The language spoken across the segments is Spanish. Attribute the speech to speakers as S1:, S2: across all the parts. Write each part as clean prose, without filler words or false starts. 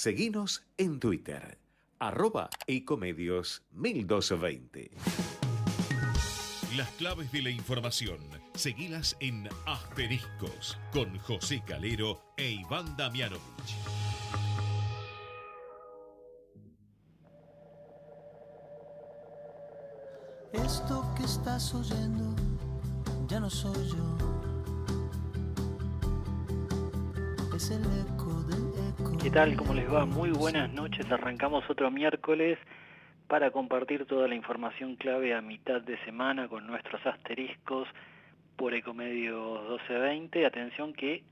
S1: Seguinos en Twitter, @ecomedios1220.
S2: Las claves de la información, seguilas en Asteriscos, con José Calero e Iván Damianovich.
S3: Esto que estás oyendo ya no soy yo, es el eco del eco.
S4: ¿Qué tal? ¿Cómo les va? Muy buenas noches. Arrancamos otro miércoles para compartir toda la información clave a mitad de semana con nuestros asteriscos por Ecomedios 1220. Atención que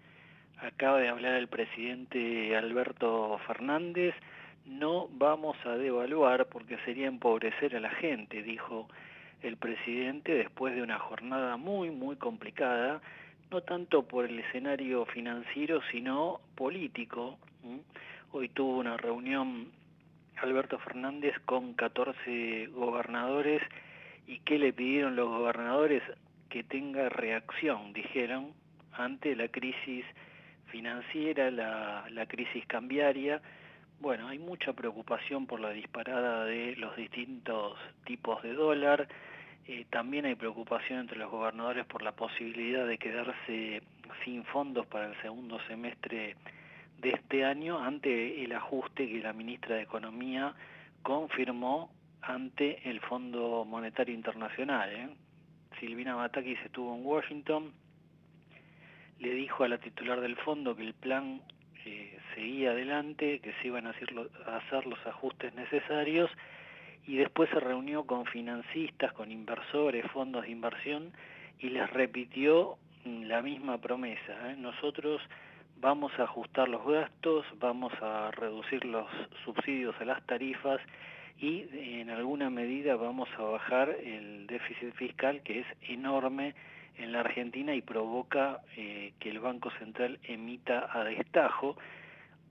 S4: acaba de hablar el presidente Alberto Fernández. No vamos a devaluar porque sería empobrecer a la gente, dijo el presidente después de una jornada muy complicada, no tanto por el escenario financiero, sino político. Hoy tuvo una reunión Alberto Fernández con 14 gobernadores. ¿Y qué le pidieron los gobernadores? Que tenga reacción, dijeron, ante la crisis financiera, la crisis cambiaria. Bueno, hay mucha preocupación por la disparada de los distintos tipos de dólar. También hay preocupación entre los gobernadores por la posibilidad de quedarse sin fondos para el segundo semestre de este año ante el ajuste que la ministra de Economía confirmó ante el Fondo Monetario Internacional. Silvina Batakis estuvo en Washington, le dijo a la titular del fondo que el plan seguía adelante, que se iban a hacer los ajustes necesarios, y después se reunió con financistas, con inversores, fondos de inversión, y les repitió la misma promesa. Nosotros vamos a ajustar los gastos, vamos a reducir los subsidios a las tarifas y en alguna medida vamos a bajar el déficit fiscal, que es enorme en la Argentina y provoca que el Banco Central emita a destajo.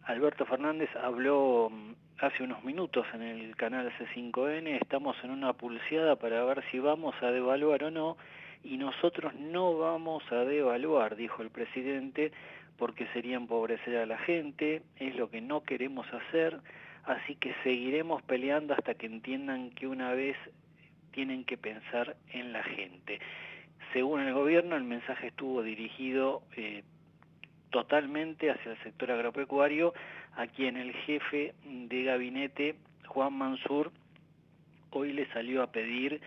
S4: Alberto Fernández habló hace unos minutos en el canal C5N, estamos en una pulseada para ver si vamos a devaluar o no, y nosotros no vamos a devaluar, dijo el presidente, porque sería empobrecer a la gente, es lo que no queremos hacer, así que seguiremos peleando hasta que entiendan que una vez tienen que pensar en la gente. Según el gobierno, el mensaje estuvo dirigido totalmente hacia el sector agropecuario, a quien el jefe de gabinete, Juan Mansur, hoy le salió a pedir,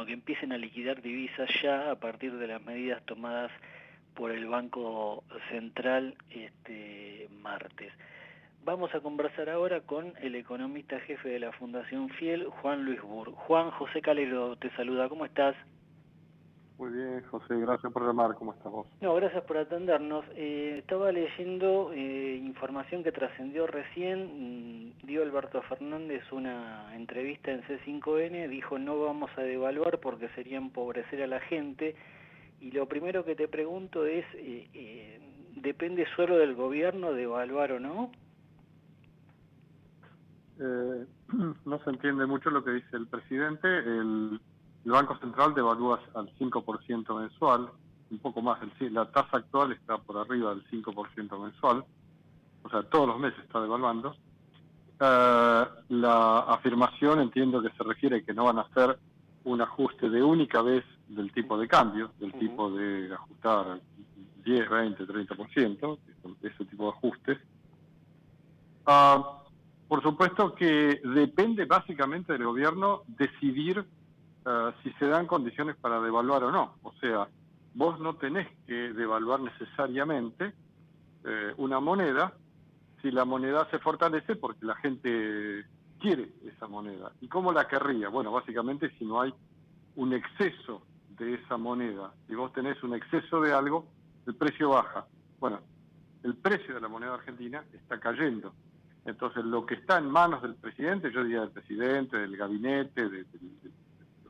S4: que empiecen a liquidar divisas ya a partir de las medidas tomadas por el Banco Central este martes. Vamos a conversar ahora con el economista jefe de la Fundación Fiel, Juan Luis Burr. Juan, José Calero te saluda, ¿cómo estás?
S5: Muy bien, José, gracias por llamar. ¿Cómo estás vos?
S4: No, gracias por atendernos. Estaba leyendo información que trascendió recién. Dio Alberto Fernández una entrevista en C5N, dijo no vamos a devaluar porque sería empobrecer a la gente. Y lo primero que te pregunto es, ¿depende solo del gobierno devaluar o no?
S5: No se entiende mucho lo que dice el presidente. El Banco Central devalúa al 5% mensual, un poco más. La tasa actual está por arriba del 5% mensual, o sea, todos los meses está devaluando. La afirmación entiendo que se refiere a que no van a hacer un ajuste de única vez del tipo de cambio, del tipo de ajustar 10, 20, 30%, ese tipo de ajustes. Por supuesto que depende básicamente del gobierno decidir si se dan condiciones para devaluar o no. O sea, vos no tenés que devaluar necesariamente una moneda si la moneda se fortalece porque la gente quiere esa moneda. ¿Y cómo la querría? Bueno, básicamente si no hay un exceso de esa moneda. Si vos tenés un exceso de algo, el precio baja. Bueno, el precio de la moneda argentina está cayendo. Entonces, lo que está en manos del presidente, yo diría del presidente, del gabinete,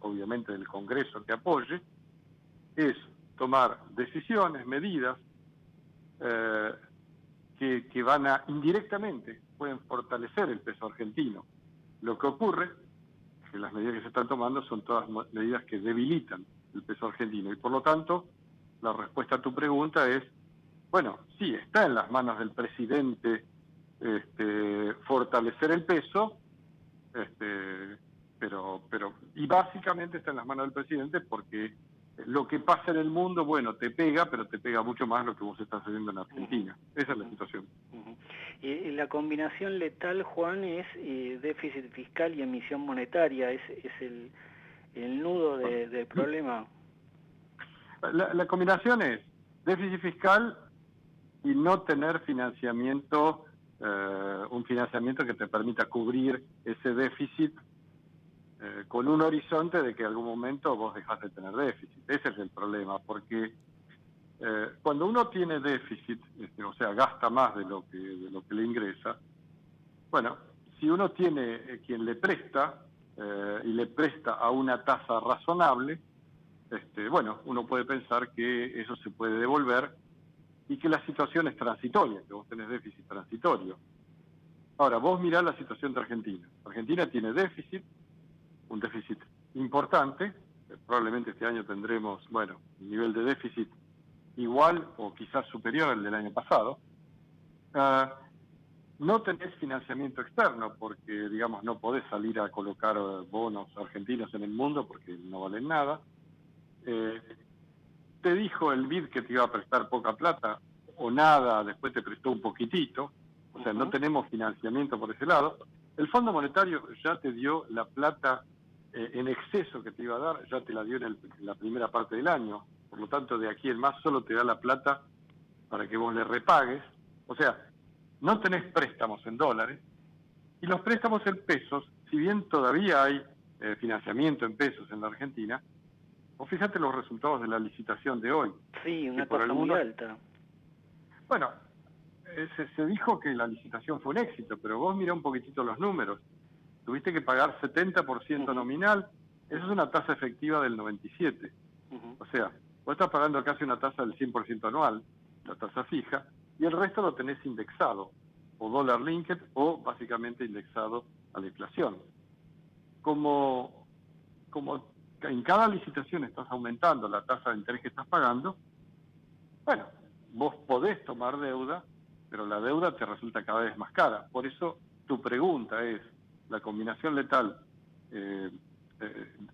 S5: obviamente del Congreso que apoye, es tomar decisiones, medidas que van a indirectamente, pueden fortalecer el peso argentino. Lo que ocurre es que las medidas que se están tomando son todas medidas que debilitan el peso argentino y por lo tanto la respuesta a tu pregunta es, bueno, sí, está en las manos del presidente fortalecer el peso, y básicamente está en las manos del presidente, porque lo que pasa en el mundo, bueno, te pega, pero te pega mucho más lo que vos estás haciendo en Argentina. Esa es la situación.
S4: Y la combinación letal, Juan, es déficit fiscal y emisión monetaria, es el nudo del problema.
S5: La combinación es déficit fiscal y no tener financiamiento, un financiamiento que te permita cubrir ese déficit con un horizonte de que en algún momento vos dejás de tener déficit. Ese es el problema, porque cuando uno tiene déficit, o sea, gasta más de lo que le ingresa, bueno, si uno tiene quien le presta y le presta a una tasa razonable, bueno, uno puede pensar que eso se puede devolver y que la situación es transitoria, que vos tenés déficit transitorio. Ahora, vos mirá la situación de Argentina. Argentina tiene déficit, un déficit importante, probablemente este año tendremos, bueno, un nivel de déficit igual o quizás superior al del año pasado. No tenés financiamiento externo porque, digamos, no podés salir a colocar bonos argentinos en el mundo porque no valen nada. Te dijo el BID que te iba a prestar poca plata o nada, después te prestó un poquitito, o sea, no tenemos financiamiento por ese lado. El Fondo Monetario ya te dio la plata en exceso que te iba a dar, ya te la dio en la primera parte del año, por lo tanto de aquí en más solo te da la plata para que vos le repagues, o sea, no tenés préstamos en dólares, y los préstamos en pesos, si bien todavía hay financiamiento en pesos en la Argentina, o fíjate los resultados de la licitación de hoy.
S4: Sí, una tasa muy alta.
S5: Bueno, se dijo que la licitación fue un éxito, pero vos mirá un poquitito los números. Tuviste que pagar 70% nominal, eso es una tasa efectiva del 97%. O sea, vos estás pagando casi una tasa del 100% anual, la tasa fija, y el resto lo tenés indexado, o dólar linked, o básicamente indexado a la inflación. Como en cada licitación estás aumentando la tasa de interés que estás pagando, bueno, vos podés tomar deuda, pero la deuda te resulta cada vez más cara. Por eso tu pregunta es, la combinación letal,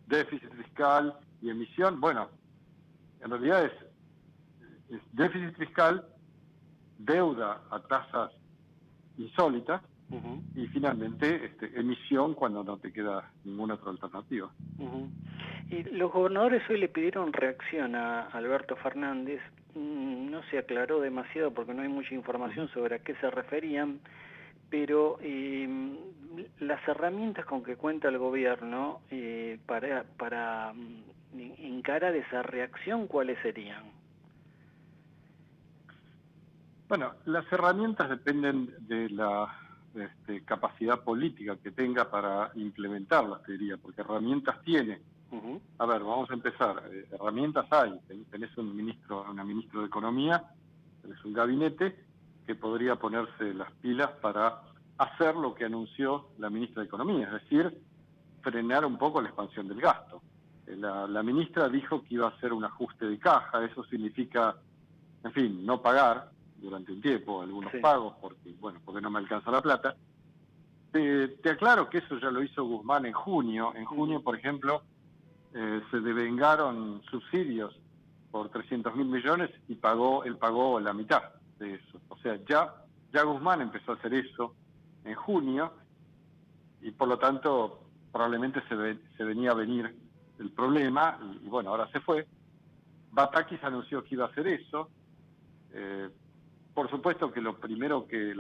S5: déficit fiscal y emisión, bueno, en realidad es déficit fiscal, deuda a tasas insólitas, y finalmente emisión cuando no te queda ninguna otra alternativa.
S4: Y los gobernadores hoy le pidieron reacción a Alberto Fernández. No se aclaró demasiado porque no hay mucha información sobre a qué se referían, pero las herramientas con que cuenta el gobierno para encarar esa reacción, ¿cuáles serían?
S5: Bueno, las herramientas dependen de la capacidad política que tenga para implementarlas, te diría, porque herramientas tiene. A ver, vamos a empezar. Herramientas hay. Tenés una ministra de Economía, tenés un gabinete que podría ponerse las pilas para hacer lo que anunció la ministra de Economía, es decir, frenar un poco la expansión del gasto. La ministra dijo que iba a hacer un ajuste de caja, eso significa, en fin, no pagar durante un tiempo algunos pagos porque no me alcanza la plata. Te aclaro que eso ya lo hizo Guzmán en junio. En junio, por ejemplo, se devengaron subsidios por 300.000 millones y él pagó la mitad de eso. O sea, ya Guzmán empezó a hacer eso en junio y por lo tanto probablemente se venía a venir el problema y bueno, ahora se fue. Batakis anunció que iba a hacer eso. Por supuesto que la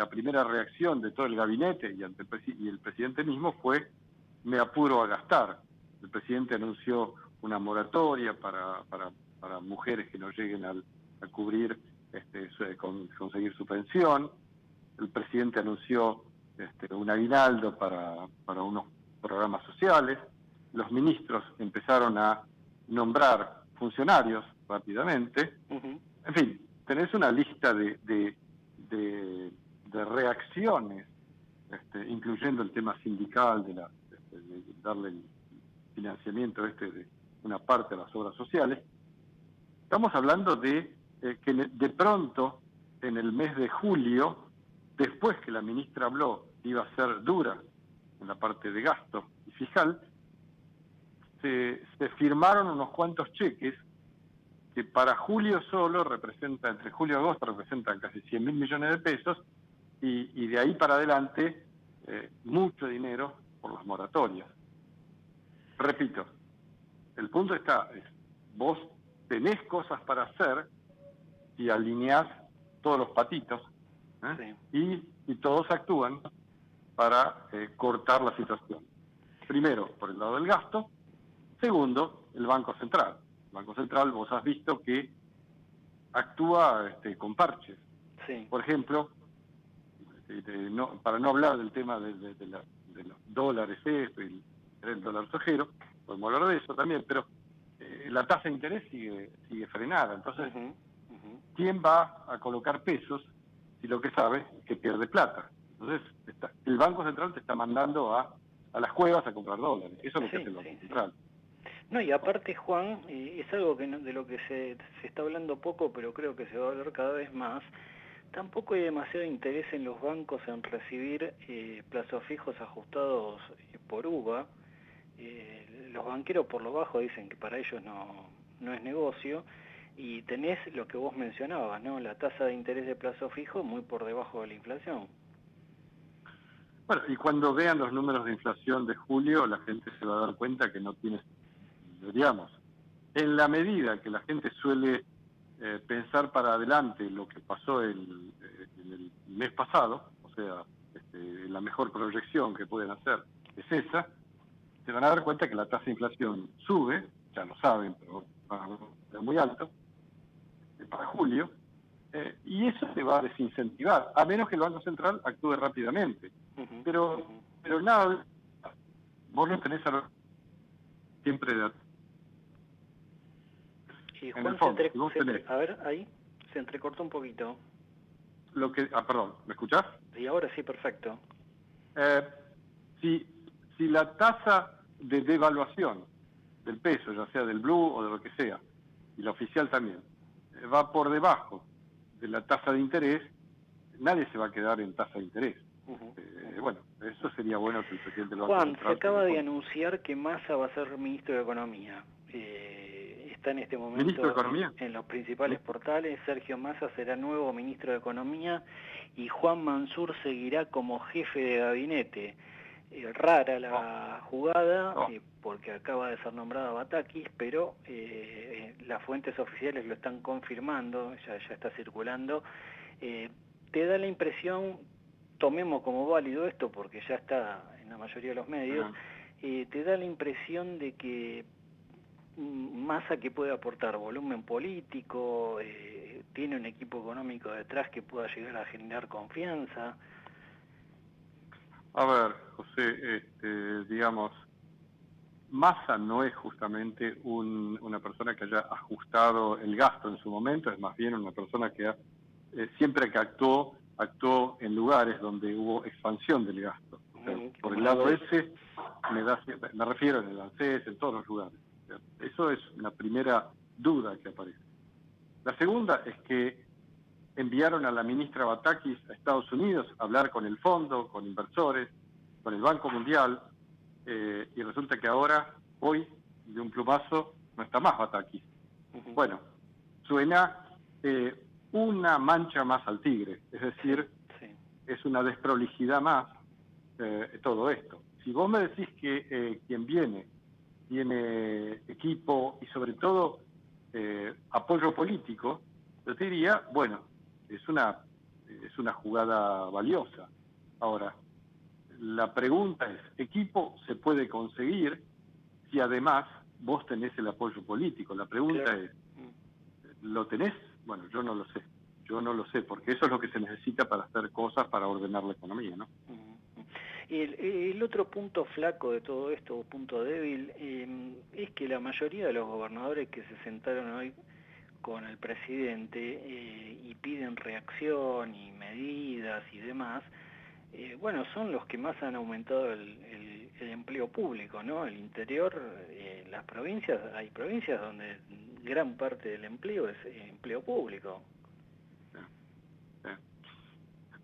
S5: primera reacción de todo el gabinete y el presidente mismo fue: me apuro a gastar. El presidente anunció una moratoria para mujeres que no lleguen a cubrir, conseguir su pensión. El presidente anunció un aguinaldo para unos programas sociales. Los ministros empezaron a nombrar funcionarios rápidamente. En fin, tenés una lista de reacciones, incluyendo el tema sindical de darle el financiamiento de una parte a las obras sociales. Estamos hablando de que de pronto en el mes de julio después que la ministra habló, iba a ser dura en la parte de gasto y fiscal, se firmaron unos cuantos cheques que para julio solo representa, entre julio y agosto representan casi 100.000 millones de pesos, y de ahí para adelante mucho dinero por las moratorias. Repito, el punto está, vos tenés cosas para hacer y alineás todos los patitos, y todos actúan para cortar la situación. Primero, por el lado del gasto. Segundo, el Banco Central. El Banco Central, vos has visto que actúa con parches.
S4: Sí.
S5: Por ejemplo, para no hablar del tema de los dólares, y el dólar sojero, podemos hablar de eso también, pero la tasa de interés sigue frenada. Entonces, ¿quién va a colocar pesos si lo que sabe es que pierde plata? Entonces, el Banco Central te está mandando a las cuevas a comprar dólares. Eso es lo que hace el Banco Central.
S4: No, y aparte, Juan, es algo que de lo que se está hablando poco, pero creo que se va a hablar cada vez más. Tampoco hay demasiado interés en los bancos en recibir plazos fijos ajustados por UVA. Los banqueros por lo bajo dicen que para ellos no es negocio, y tenés lo que vos mencionabas, ¿no? La tasa de interés de plazo fijo muy por debajo de la inflación.
S5: Bueno, y cuando vean los números de inflación de julio, la gente se va a dar cuenta que no tiene, digamos, en la medida que la gente suele pensar para adelante lo que pasó en el mes pasado, o sea, la mejor proyección que pueden hacer es esa, se van a dar cuenta que la tasa de inflación sube, ya lo saben, pero va a ser muy alto, para julio, y eso se va a desincentivar, a menos que el Banco Central actúe rápidamente. Pero nada, vos no tenés siempre de...
S4: Y Juan, a ver, ahí se entrecortó un poquito.
S5: Perdón, ¿me escuchás?
S4: Y ahora sí, perfecto.
S5: Si la tasa de devaluación del peso, ya sea del blue o de lo que sea, y la oficial también, va por debajo de la tasa de interés, nadie se va a quedar en tasa de interés. Bueno, eso sería bueno que el presidente del Banco Central...
S4: Juan, se acaba de anunciar que Massa va a ser ministro de Economía. Está en este momento
S5: ¿Ministro de Economía?
S4: En los principales portales. Sergio Massa será nuevo ministro de Economía y Juan Mansur seguirá como jefe de gabinete. Rara la jugada, porque acaba de ser nombrado Batakis, pero las fuentes oficiales lo están confirmando, ya está circulando. Te da la impresión, tomemos como válido esto porque ya está en la mayoría de los medios, te da la impresión de que Massa, que puede aportar volumen político, tiene un equipo económico detrás que pueda llegar a generar confianza.
S5: A ver, José, digamos, Massa no es justamente una persona que haya ajustado el gasto en su momento, es más bien una persona que siempre que actuó en lugares donde hubo expansión del gasto. O sea, por el lado ese, me refiero en el ANSES, en todos los lugares. Eso es la primera duda que aparece. La segunda es que enviaron a la ministra Batakis a Estados Unidos a hablar con el fondo, con inversores, con el Banco Mundial, y resulta que ahora, hoy, de un plumazo, no está más Batakis. Bueno, suena una mancha más al tigre, es decir, es una desprolijidad más todo esto. Si vos me decís que quien viene tiene equipo y sobre todo apoyo político, yo te diría, bueno, es una jugada valiosa. Ahora, la pregunta es, ¿equipo se puede conseguir si además vos tenés el apoyo político? La pregunta es, ¿lo tenés? Bueno, yo no lo sé, porque eso es lo que se necesita para hacer cosas, para ordenar la economía, ¿no?
S4: Y el otro punto flaco de todo esto, o punto débil, es que la mayoría de los gobernadores que se sentaron hoy con el presidente y piden reacción y medidas y demás, bueno, son los que más han aumentado el empleo público, ¿no? El interior, las provincias, hay provincias donde gran parte del empleo es empleo público.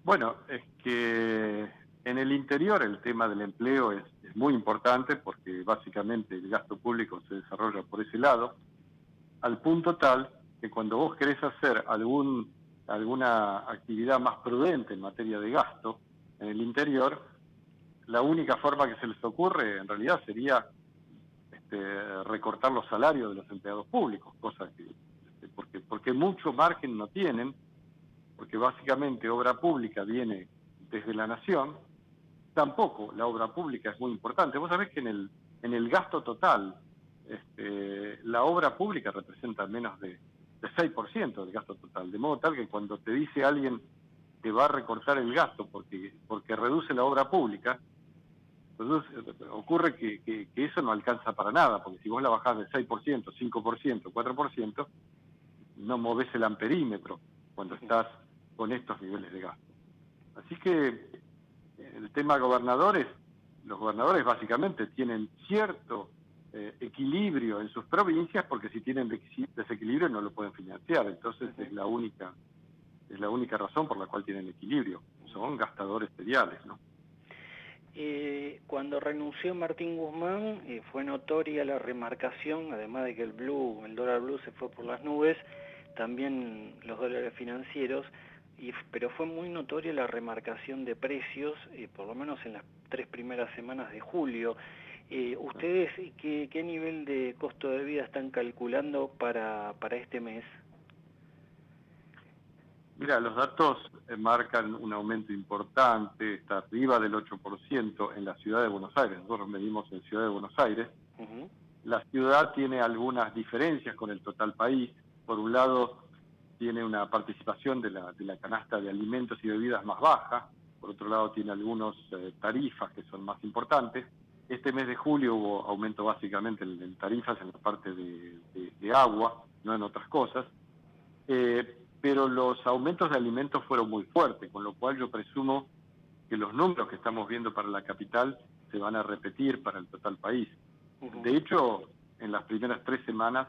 S5: Bueno, es que en el interior el tema del empleo es muy importante porque básicamente el gasto público se desarrolla por ese lado, al punto tal que cuando vos querés hacer alguna actividad más prudente en materia de gasto en el interior, la única forma que se les ocurre en realidad sería recortar los salarios de los empleados públicos, cosa que porque mucho margen no tienen, porque básicamente obra pública viene desde la nación. Tampoco la obra pública es muy importante. Vos sabés que en el gasto total, la obra pública representa menos de 6% del gasto total, de modo tal que cuando te dice alguien que va a recortar el gasto porque reduce la obra pública, entonces ocurre que eso no alcanza para nada, porque si vos la bajás de 6%, 5%, 4%, no movés el amperímetro cuando estás con estos niveles de gasto. Así que el tema gobernadores, los gobernadores básicamente tienen cierto equilibrio en sus provincias, porque si tienen desequilibrio no lo pueden financiar. Entonces es la única razón por la cual tienen equilibrio. Son gastadores seriales, ¿no?
S4: Cuando renunció Martín Guzmán, fue notoria la remarcación, además de que el dólar blue se fue por las nubes, también los dólares financieros, pero fue muy notoria la remarcación de precios, por lo menos en las 3 primeras semanas de julio. ¿Ustedes qué nivel de costo de vida están calculando para este mes?
S5: Mira, los datos marcan un aumento importante, está arriba del 8% en la ciudad de Buenos Aires. Nosotros medimos en Ciudad de Buenos Aires.
S4: Uh-huh.
S5: La ciudad tiene algunas diferencias con el total país. Por un lado, tiene una participación de la canasta de alimentos y bebidas más baja. Por otro lado, tiene algunas tarifas que son más importantes. Este mes de julio hubo aumento básicamente en tarifas en la parte de agua, no en otras cosas. Pero los aumentos de alimentos fueron muy fuertes, con lo cual yo presumo que los números que estamos viendo para la capital se van a repetir para el total país.
S4: Uh-huh.
S5: De hecho, en las primeras 3 semanas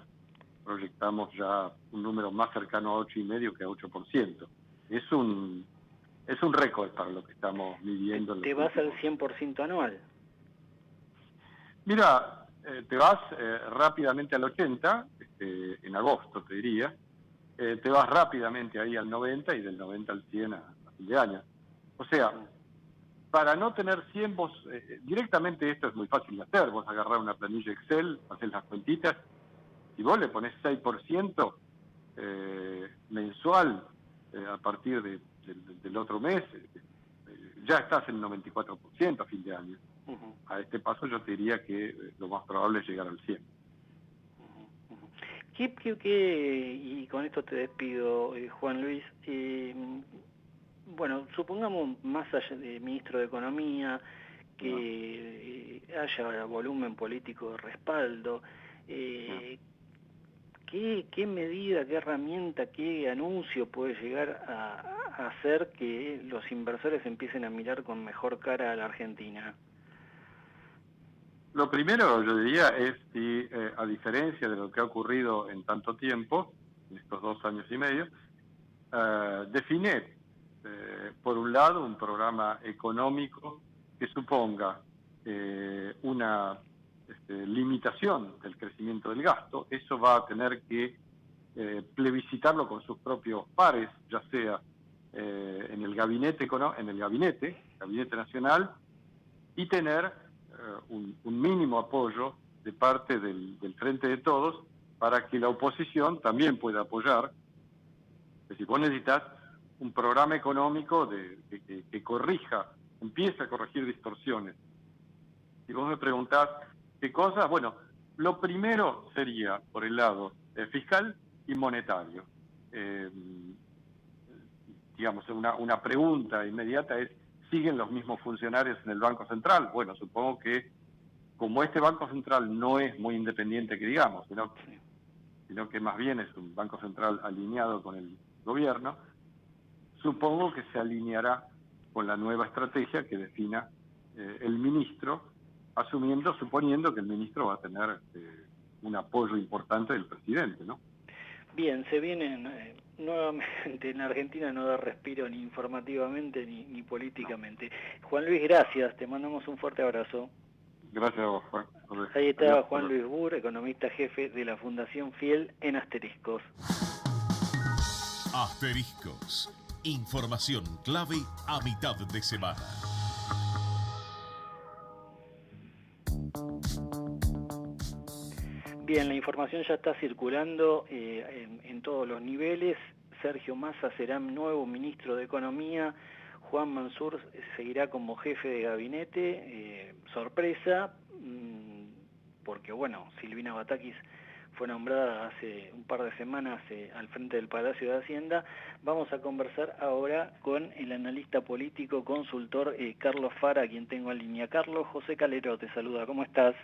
S5: proyectamos ya un número más cercano a 8,5% que a 8%. Es un récord para lo que estamos midiendo.
S4: ¿Te vas al 100% anual?
S5: Mira, te vas rápidamente al 80%, en agosto te diría. Te vas rápidamente ahí al 90 y del 90 al 100 a fin de año. O sea, para no tener 100, vos directamente esto es muy fácil de hacer. Vos agarrás una planilla Excel, haces las cuentitas, y vos le ponés 6% mensual a partir del otro mes, ya estás en 94% a fin de año. Uh-huh. A este paso yo te diría que lo más probable es llegar al 100%.
S4: Y con esto te despido, Juan Luis. Bueno, supongamos más allá de ministro de Economía, que haya volumen político de respaldo. ¿Qué medida, qué herramienta, qué anuncio puede llegar a hacer que los inversores empiecen a mirar con mejor cara a la Argentina?
S5: Lo primero, yo diría, es si, a diferencia de lo que ha ocurrido en tanto tiempo, en estos 2 años y medio, definir, por un lado, un programa económico que suponga una limitación del crecimiento del gasto. Eso va a tener que plebiscitarlo con sus propios pares, ya sea en el gabinete nacional, y tener un mínimo apoyo de parte del Frente de Todos para que la oposición también pueda apoyar. Es decir, vos necesitas un programa económico que corrija, empiece a corregir distorsiones. Si vos me preguntás qué cosas, bueno, lo primero sería por el lado fiscal y monetario. Digamos, una pregunta inmediata es: ¿siguen los mismos funcionarios en el Banco Central? Bueno, supongo que como este Banco Central no es muy independiente, que digamos, sino que más bien es un Banco Central alineado con el gobierno, supongo que se alineará con la nueva estrategia que defina el ministro, suponiendo que el ministro va a tener un apoyo importante del presidente, ¿no?
S4: Bien, se vienen nuevamente en Argentina, no da respiro ni informativamente ni políticamente. Juan Luis, gracias, te mandamos un fuerte abrazo.
S5: Gracias a vos, Juan.
S4: Ahí está Juan Luis Burr, economista jefe de la Fundación Fiel en Asteriscos.
S2: Asteriscos. Información clave a mitad de semana.
S4: Bien, la información ya está circulando en todos los niveles. Sergio Massa será nuevo ministro de Economía. Juan Mansur seguirá como jefe de gabinete. Sorpresa, porque bueno, Silvina Batakis fue nombrada hace un par de semanas al frente del Palacio de Hacienda. Vamos a conversar ahora con el analista político, consultor Carlos Fara, a quien tengo en línea. Carlos, José Calero te saluda, ¿cómo estás?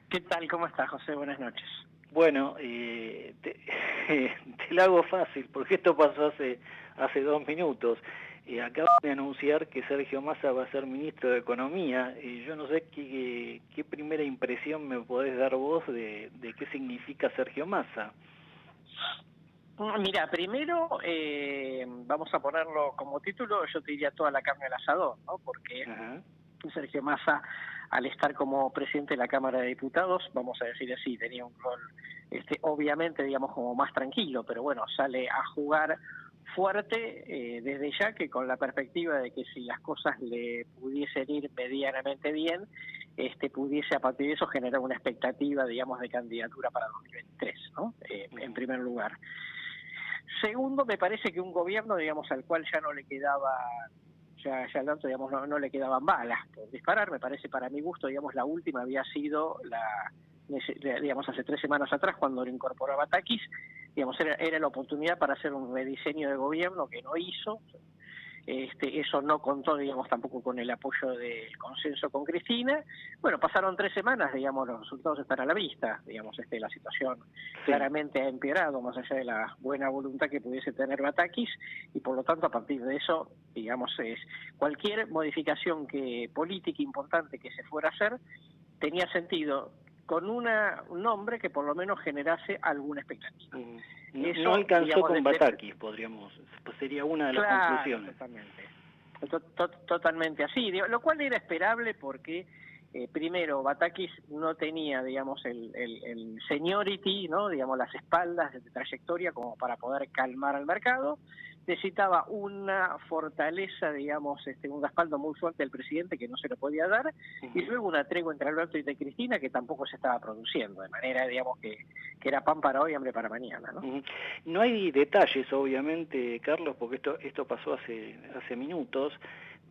S6: ¿Qué tal? ¿Cómo estás, José? Buenas noches.
S4: Bueno, te la hago fácil, porque esto pasó hace 2 minutos. Acaban de anunciar que Sergio Massa va a ser ministro de Economía. Yo no sé qué primera impresión me podés dar vos de qué significa Sergio Massa.
S6: Mira, primero vamos a ponerlo como título, yo te diría toda la carne al asador, ¿no? Porque
S4: Ajá.
S6: Sergio Massa, al estar como presidente de la Cámara de Diputados, vamos a decir así, tenía un rol obviamente, digamos, como más tranquilo, pero bueno, sale a jugar fuerte desde ya, que con la perspectiva de que si las cosas le pudiesen ir medianamente bien, pudiese a partir de eso generar una expectativa, digamos, de candidatura para 2023, ¿no? En primer lugar. Segundo, me parece que un gobierno, digamos, al cual ya no le quedaba, ya al tanto, digamos, no le quedaban balas por disparar. Me parece, para mi gusto, digamos, la última había sido digamos, hace 3 semanas atrás, cuando lo incorporó Batakis, digamos, era la oportunidad para hacer un rediseño de gobierno que no hizo. Eso no contó, digamos, tampoco con el apoyo del consenso con Cristina. Bueno, pasaron 3 semanas, digamos, los resultados están a la vista, digamos, la situación claramente ha empeorado, más allá de la buena voluntad que pudiese tener Batakis, y por lo tanto, a partir de eso, digamos, cualquier modificación política importante que se fuera a hacer, tenía sentido con un nombre que por lo menos generase alguna expectativa.
S4: Eso, no alcanzó, digamos, con Batakis, sería una de las conclusiones.
S6: Totalmente así, lo cual era esperable porque primero Batakis no tenía, digamos, el seniority, ¿no? Digamos, las espaldas de trayectoria como para poder calmar al mercado. Necesitaba una fortaleza, digamos, un respaldo muy fuerte del presidente que no se lo podía dar, y luego una tregua entre Alberto y de Cristina que tampoco se estaba produciendo, de manera, digamos, que era pan para hoy, hambre para mañana, ¿no?
S4: No hay detalles, obviamente, Carlos, porque esto pasó hace minutos.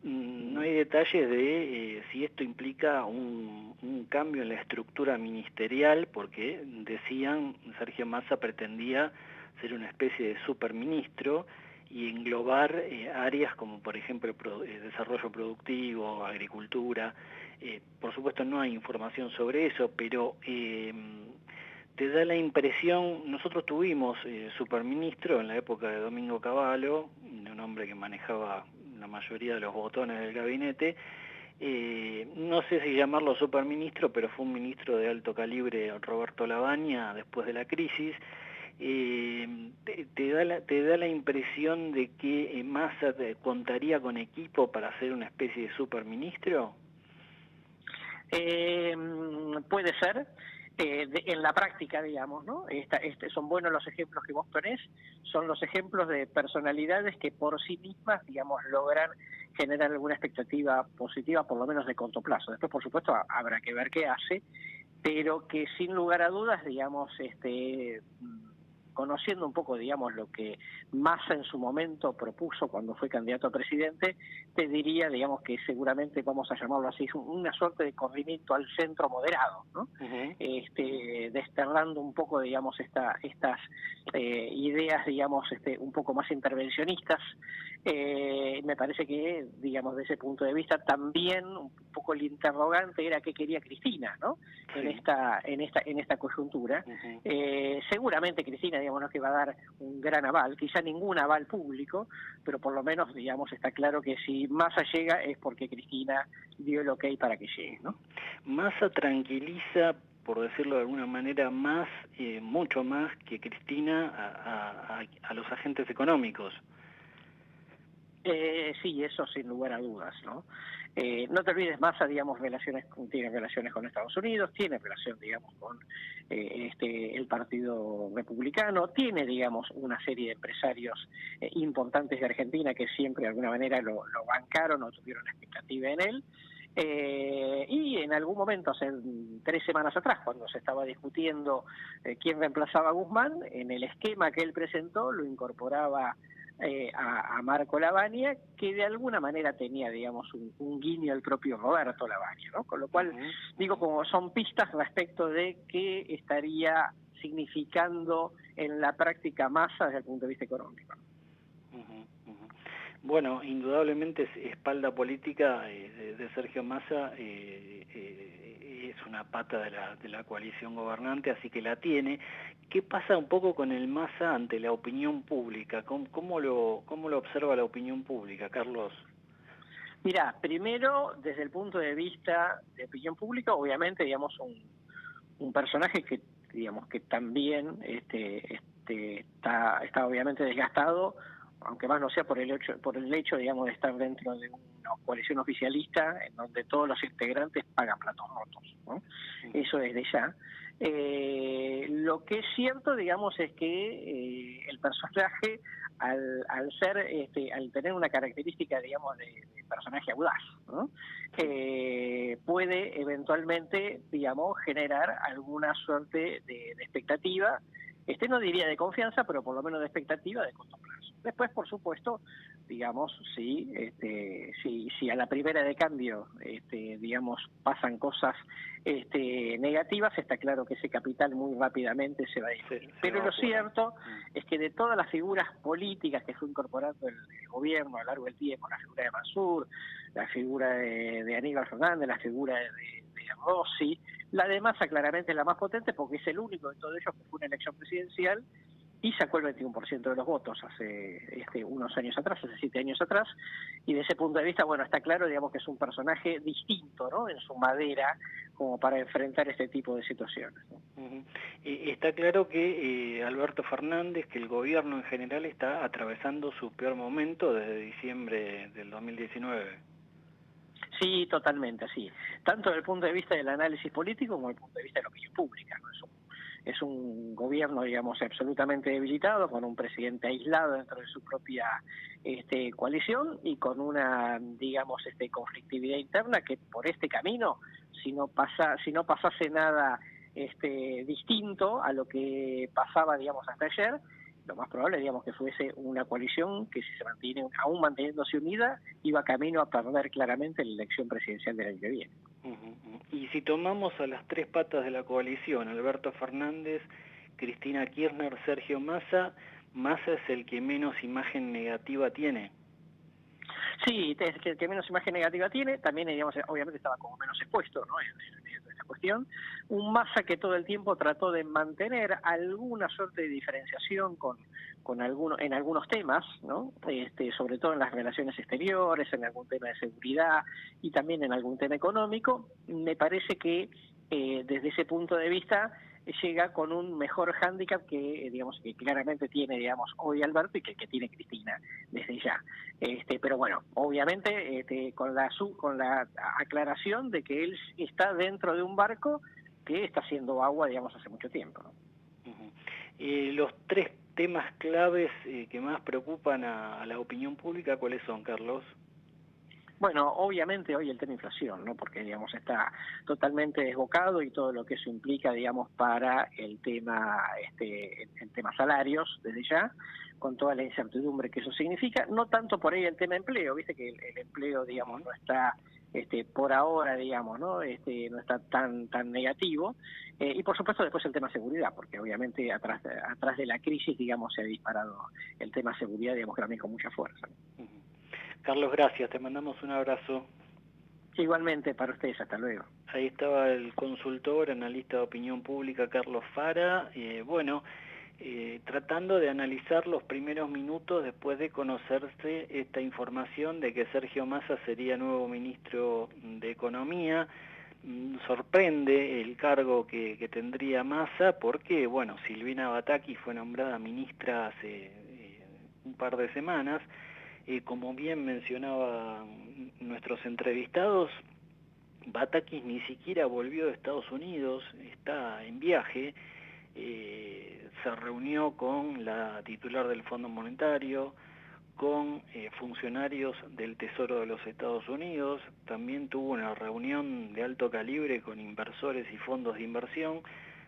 S4: No hay detalles de si esto implica un cambio en la estructura ministerial, porque decían, Sergio Massa pretendía ser una especie de superministro y englobar áreas como, por ejemplo, desarrollo productivo, agricultura. Por supuesto no hay información sobre eso, pero te da la impresión, nosotros tuvimos superministro en la época de Domingo Cavallo, un hombre que manejaba la mayoría de los botones del gabinete. No sé si llamarlo superministro, pero fue un ministro de alto calibre, Roberto Lavagna, después de la crisis. ¿Te da la impresión de que Massa contaría con equipo para ser una especie de superministro?
S6: Puede ser. En la práctica, digamos, ¿no? Son buenos los ejemplos que vos ponés, son los ejemplos de personalidades que por sí mismas, digamos, logran generar alguna expectativa positiva, por lo menos de corto plazo. Después, por supuesto, habrá que ver qué hace, pero que sin lugar a dudas, digamos, conociendo un poco, digamos, lo que Massa en su momento propuso cuando fue candidato a presidente, te diría, digamos, que seguramente, vamos a llamarlo así, una suerte de corrimiento al centro moderado, ¿no? Desterrando un poco, digamos, estas ideas, digamos, un poco más intervencionistas. Me parece que, digamos, de ese punto de vista, también un poco el interrogante era qué quería Cristina, ¿no? Sí. En esta coyuntura. Seguramente Cristina, digamos, no es que va a dar un gran aval, quizá ningún aval público, pero por lo menos, digamos, está claro que si Massa llega es porque Cristina dio el ok para que llegue, ¿no?
S4: Massa tranquiliza por decirlo de alguna manera, más, mucho más que Cristina a los agentes económicos.
S6: Sí, eso sin lugar a dudas, ¿no? No te olvides, Massa, digamos, tiene relaciones con Estados Unidos, tiene relación, digamos, con el Partido Republicano, tiene, digamos, una serie de empresarios importantes de Argentina que siempre de alguna manera lo bancaron o tuvieron expectativa en él. Y en algún momento, hace 3 semanas atrás, cuando se estaba discutiendo quién reemplazaba a Guzmán, en el esquema que él presentó lo incorporaba a Marco Lavagna, que de alguna manera tenía, digamos, un guiño al propio Roberto Lavagna, ¿no? Con lo cual, digo, como son pistas respecto de qué estaría significando en la práctica Massa desde el punto de vista económico.
S4: Bueno, indudablemente espalda política de Sergio Massa es una pata de la coalición gobernante, así que la tiene. ¿Qué pasa un poco con el Massa ante la opinión pública? ¿Cómo lo observa la opinión pública, Carlos?
S6: Mira, primero, desde el punto de vista de opinión pública, obviamente, digamos, un personaje que, digamos, que también está obviamente desgastado, aunque más no sea por el hecho, digamos, de estar dentro de una coalición oficialista en donde todos los integrantes pagan platos rotos, ¿no? Eso desde ya. Lo que es cierto, digamos, es que el personaje, al tener una característica, digamos, de personaje audaz, ¿no? Puede eventualmente, digamos, generar alguna suerte de expectativa. No diría de confianza, pero por lo menos de expectativa de corto plazo. Después, por supuesto, digamos, si a la primera de cambio, digamos, pasan cosas negativas, está claro que ese capital muy rápidamente se va a diluir. Pero lo cierto es que de todas las figuras políticas que fue incorporando el gobierno a lo largo del tiempo, la figura de Mansur, la figura de Aníbal Fernández, la figura de Rossi, la de Massa claramente es la más potente porque es el único de todos ellos que fue una elección presidencial y sacó el 21% de los votos hace unos años atrás, hace 7 años atrás, y de ese punto de vista, bueno, está claro, digamos, que es un personaje distinto, ¿no?, en su madera, como para enfrentar este tipo de situaciones, ¿no?
S4: Está claro que Alberto Fernández, que el gobierno en general está atravesando su peor momento desde diciembre del 2019.
S6: Sí, totalmente, sí. Tanto desde el punto de vista del análisis político como desde el punto de vista de la opinión pública, ¿no? Es un gobierno, digamos, absolutamente debilitado, con un presidente aislado dentro de su propia coalición y con una, digamos, conflictividad interna que por este camino, si no pasase nada distinto a lo que pasaba, digamos, hasta ayer, lo más probable, digamos, que fuese una coalición que, si se mantiene aún manteniéndose unida, iba camino a perder claramente la elección presidencial del año que viene.
S4: Y si tomamos a las 3 patas de la coalición, Alberto Fernández, Cristina Kirchner, Sergio Massa, Massa es el que menos imagen negativa tiene.
S6: Sí, es el que menos imagen negativa tiene, también, digamos, obviamente estaba como menos expuesto, ¿no?, en esta cuestión. Un Massa que todo el tiempo trató de mantener alguna suerte de diferenciación en algunos temas, ¿no?, sobre todo en las relaciones exteriores, en algún tema de seguridad y también en algún tema económico. Me parece que desde ese punto de vista llega con un mejor hándicap que, digamos, que claramente tiene, digamos, hoy Alberto y que tiene Cristina desde ya. Pero bueno, obviamente con la aclaración de que él está dentro de un barco que está haciendo agua, digamos, hace mucho tiempo, ¿no?
S4: Los 3 temas claves que más preocupan a la opinión pública, ¿cuáles son, Carlos?
S6: Bueno, obviamente hoy el tema inflación, ¿no?, porque, digamos, está totalmente desbocado y todo lo que eso implica, digamos, para el tema salarios desde ya, con toda la incertidumbre que eso significa, no tanto por ahí el tema empleo, viste que el empleo, digamos, no está por ahora, digamos, no está tan negativo, y por supuesto después el tema seguridad, porque obviamente atrás de la crisis, digamos, se ha disparado el tema seguridad, digamos, que también con mucha fuerza.
S4: Carlos, gracias, te mandamos un abrazo.
S6: Igualmente para ustedes, hasta luego.
S4: Ahí estaba el consultor, analista de opinión pública, Carlos Fara, tratando de analizar los primeros minutos después de conocerse esta información de que Sergio Massa sería nuevo ministro de Economía. sorprende el cargo que tendría Massa porque, bueno, Silvina Batakis fue nombrada ministra hace un par de semanas. Como bien mencionaba nuestros entrevistados, Batakis ni siquiera volvió de Estados Unidos, está en viaje. Se reunió con la titular del Fondo Monetario, con funcionarios del Tesoro de los Estados Unidos, también tuvo una reunión de alto calibre con inversores y fondos de inversión.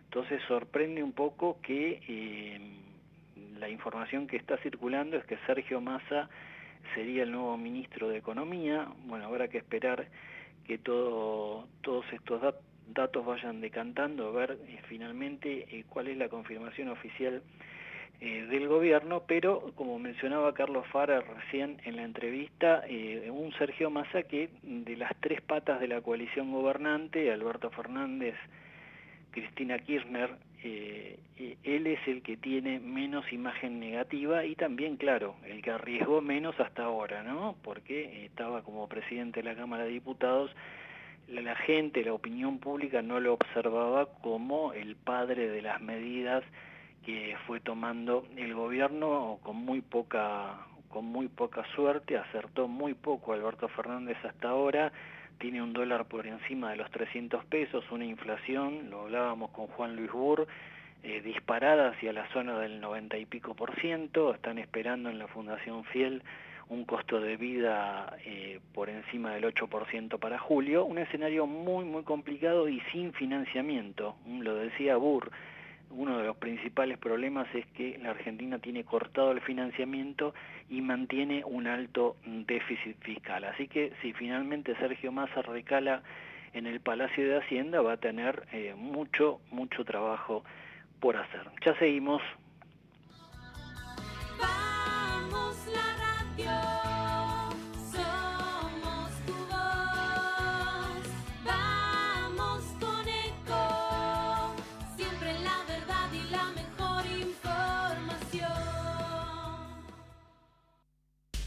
S4: Entonces sorprende un poco que la información que está circulando es que Sergio Massa sería el nuevo ministro de Economía. Bueno, habrá que esperar que todos estos datos vayan decantando, a ver finalmente cuál es la confirmación oficial del gobierno, pero como mencionaba Carlos Fara recién en la entrevista, un Sergio Massa que de las tres patas de la coalición gobernante, Alberto Fernández, Cristina Kirchner, él es el que tiene menos imagen negativa y también, claro, el que arriesgó menos hasta ahora, ¿no? Porque estaba como presidente de la Cámara de Diputados, la gente, la opinión pública no lo observaba como el padre de las medidas que fue tomando el gobierno con muy poca suerte. Acertó muy poco Alberto Fernández hasta ahora. Tiene un dólar por encima de los 300 pesos, una inflación, lo hablábamos con Juan Luis Burr, disparada hacia la zona del 90 y pico %. Están esperando en la Fundación Fiel un costo de vida por encima del 8% para julio. Un escenario muy, muy complicado y sin financiamiento. Lo decía Burr. Uno de los principales problemas es que la Argentina tiene cortado el financiamiento y mantiene un alto déficit fiscal. Así que si finalmente Sergio Massa recala en el Palacio de Hacienda, va a tener mucho trabajo por hacer. Ya seguimos.
S7: Vamos la radio.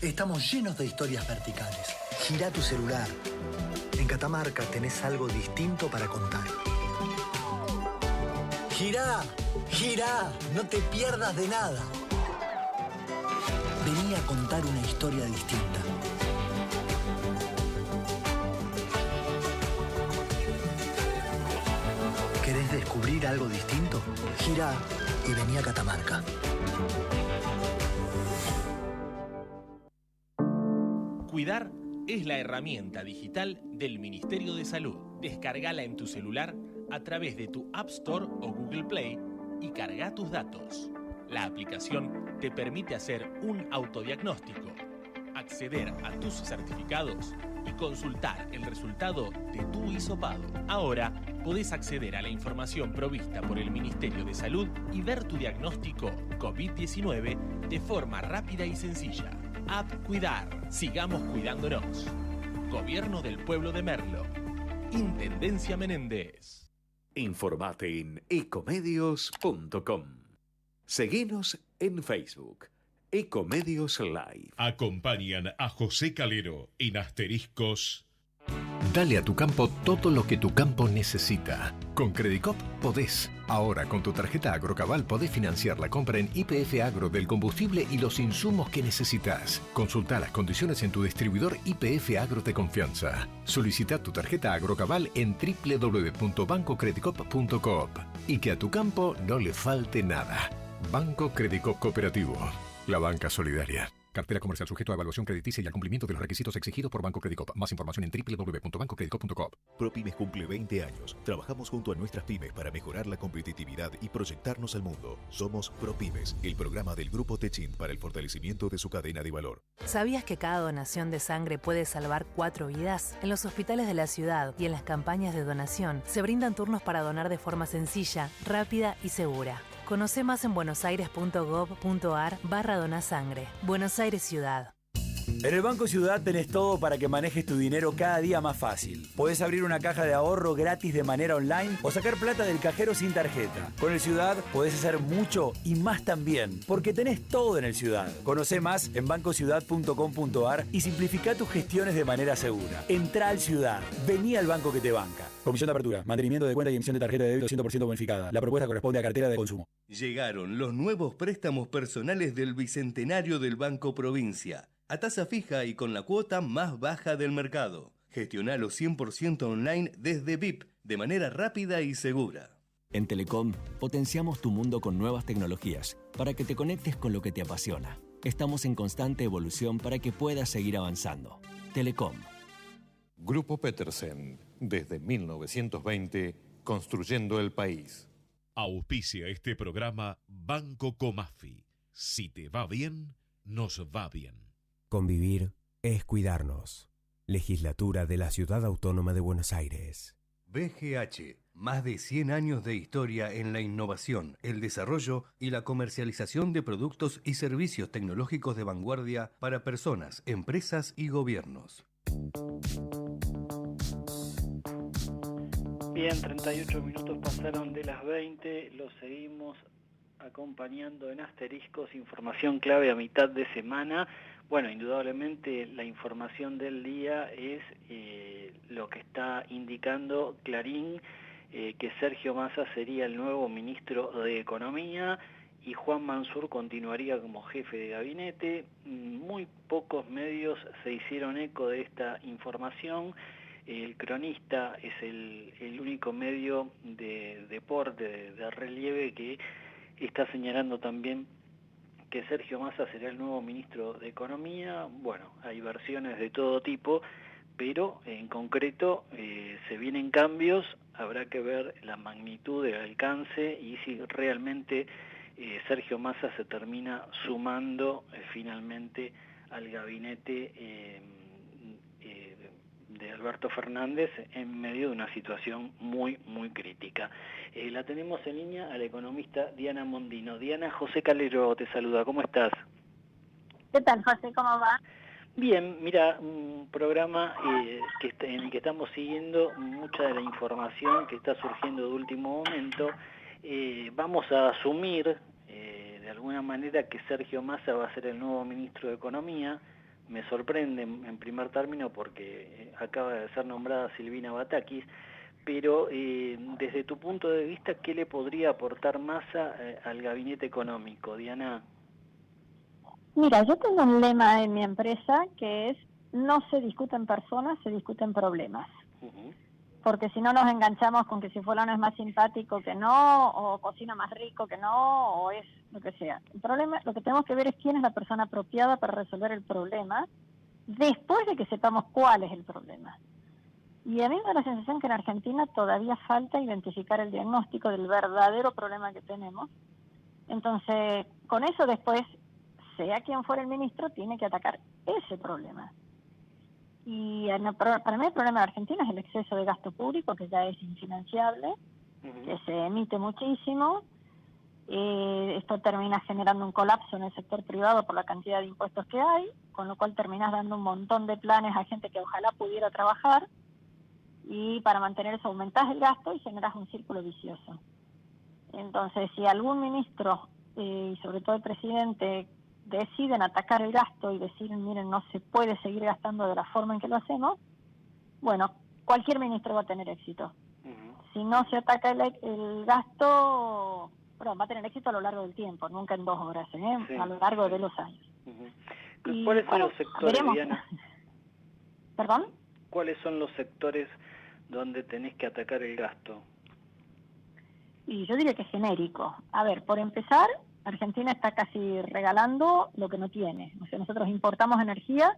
S8: Estamos llenos de historias verticales. Girá tu celular. En Catamarca tenés algo distinto para contar. Girá, girá, no te pierdas de nada. Vení a contar una historia distinta. ¿Querés descubrir algo distinto? Girá y vení a Catamarca.
S9: Cuidar es la herramienta digital del Ministerio de Salud. Descargala en tu celular a través de tu App Store o Google Play y carga tus datos. La aplicación te permite hacer un autodiagnóstico, acceder a tus certificados y consultar el resultado de tu hisopado. Ahora podés acceder a la información provista por el Ministerio de Salud y ver tu diagnóstico COVID-19 de forma rápida y sencilla. App Cuidar. Sigamos cuidándonos. Gobierno del Pueblo de Merlo. Intendencia Menéndez.
S1: Informate en ecomedios.com. Seguinos en Facebook. Ecomedios Live.
S2: Acompañan a José Calero en Asteriscos.
S10: Dale a tu campo todo lo que tu campo necesita. Con Credicop podés. Ahora con tu tarjeta Agrocabal podés financiar la compra en YPF Agro del combustible y los insumos que necesitas. Consulta las condiciones en tu distribuidor YPF Agro de confianza. Solicita tu tarjeta Agrocabal en www.bancocredicop.coop. Y que a tu campo no le falte nada. Banco Credicop Cooperativo. La banca solidaria. Cartera comercial sujeto a evaluación crediticia y al cumplimiento de los requisitos exigidos por Banco Credicop. Más información en www.bancocredicop.coop.
S11: ProPymes cumple 20 años. Trabajamos junto a nuestras pymes para mejorar la competitividad y proyectarnos al mundo. Somos ProPymes, el programa del Grupo Techint para el fortalecimiento de su cadena de valor.
S12: ¿Sabías que cada donación de sangre puede salvar 4 vidas? En los hospitales de la ciudad y en las campañas de donación se brindan turnos para donar de forma sencilla, rápida y segura. Conoce más en buenosaires.gov.ar/donasangre. Buenos Aires Ciudad.
S13: En el Banco Ciudad tenés todo para que manejes tu dinero cada día más fácil. Podés abrir una caja de ahorro gratis de manera online o sacar plata del cajero sin tarjeta. Con el Ciudad podés hacer mucho y más también, porque tenés todo en el Ciudad. Conocé más en bancociudad.com.ar y simplificá tus gestiones de manera segura. Entrá al Ciudad. Vení al banco que te banca. Comisión de apertura, mantenimiento de cuenta y emisión de tarjeta de débito 100% bonificada. La propuesta corresponde a cartera de consumo.
S14: Llegaron los nuevos préstamos personales del Bicentenario del Banco Provincia. A tasa fija y con la cuota más baja del mercado. Gestionalo 100% online desde VIP, de manera rápida y segura.
S15: En Telecom, potenciamos tu mundo con nuevas tecnologías para que te conectes con lo que te apasiona. Estamos en constante evolución para que puedas seguir avanzando. Telecom.
S16: Grupo Petersen, desde 1920, construyendo el país.
S2: Auspicia este programa Banco Comafi. Si te va bien, nos va bien.
S17: Convivir es cuidarnos. Legislatura de la Ciudad Autónoma de Buenos Aires.
S14: BGH, más de 100 años de historia en la innovación, el desarrollo y la comercialización de productos y servicios tecnológicos de vanguardia para personas, empresas y gobiernos.
S4: Bien, 38 minutos pasaron de las 20, lo seguimos acompañando en Asteriscos, información clave a mitad de semana. Bueno, indudablemente la información del día es lo que está indicando Clarín, que Sergio Massa sería el nuevo ministro de Economía y Juan Mansur continuaría como jefe de gabinete. Muy pocos medios se hicieron eco de esta información. El Cronista es el único medio de deporte, de relieve, que está señalando también que Sergio Massa será el nuevo ministro de Economía. Bueno, hay versiones de todo tipo, pero en concreto se vienen cambios, habrá que ver la magnitud del alcance y si realmente Sergio Massa se termina sumando finalmente al gabinete de Alberto Fernández en medio de una situación muy, muy crítica. La tenemos en línea a la economista Diana Mondino. Diana, José Calero te saluda, ¿cómo estás?
S18: ¿Qué tal, José? ¿Cómo va?
S4: Bien, mira, un programa en el que estamos siguiendo mucha de la información que está surgiendo de último momento. Vamos a asumir de alguna manera que Sergio Massa va a ser el nuevo ministro de Economía. Me sorprende en primer término porque acaba de ser nombrada Silvina Batakis, pero desde tu punto de vista, ¿qué le podría aportar Massa al gabinete económico, Diana?
S18: Mira, yo tengo un lema en mi empresa que es: no se discuten personas, se discuten problemas. Porque si no nos enganchamos con que si fulano es más simpático que no, o cocina más rico que no, o es lo que sea. El problema, lo que tenemos que ver es quién es la persona apropiada para resolver el problema, después de que sepamos cuál es el problema. Y a mí me da la sensación que en Argentina todavía falta identificar el diagnóstico del verdadero problema que tenemos. Entonces, con eso después, sea quien fuera el ministro, tiene que atacar ese problema. Y para mí el problema de Argentina es el exceso de gasto público, que ya es infinanciable, que se emite muchísimo. Esto termina generando un colapso en el sector privado por la cantidad de impuestos que hay, con lo cual terminas dando un montón de planes a gente que ojalá pudiera trabajar, y para mantener eso aumentás el gasto y generas un círculo vicioso. Entonces, si algún ministro, y sobre todo el presidente, deciden atacar el gasto y decir, miren, no se puede seguir gastando de la forma en que lo hacemos, bueno, cualquier ministro va a tener éxito. Si no se ataca el gasto, bueno, va a tener éxito a lo largo del tiempo, nunca en 2 horas, sí, a lo largo de los años.
S4: ¿Cuáles son los sectores, veremos. Diana?
S18: ¿Perdón?
S4: ¿Cuáles son los sectores donde tenés que atacar el gasto?
S18: Y yo diría que es genérico. A ver, por empezar, Argentina está casi regalando lo que no tiene. O sea, nosotros importamos energía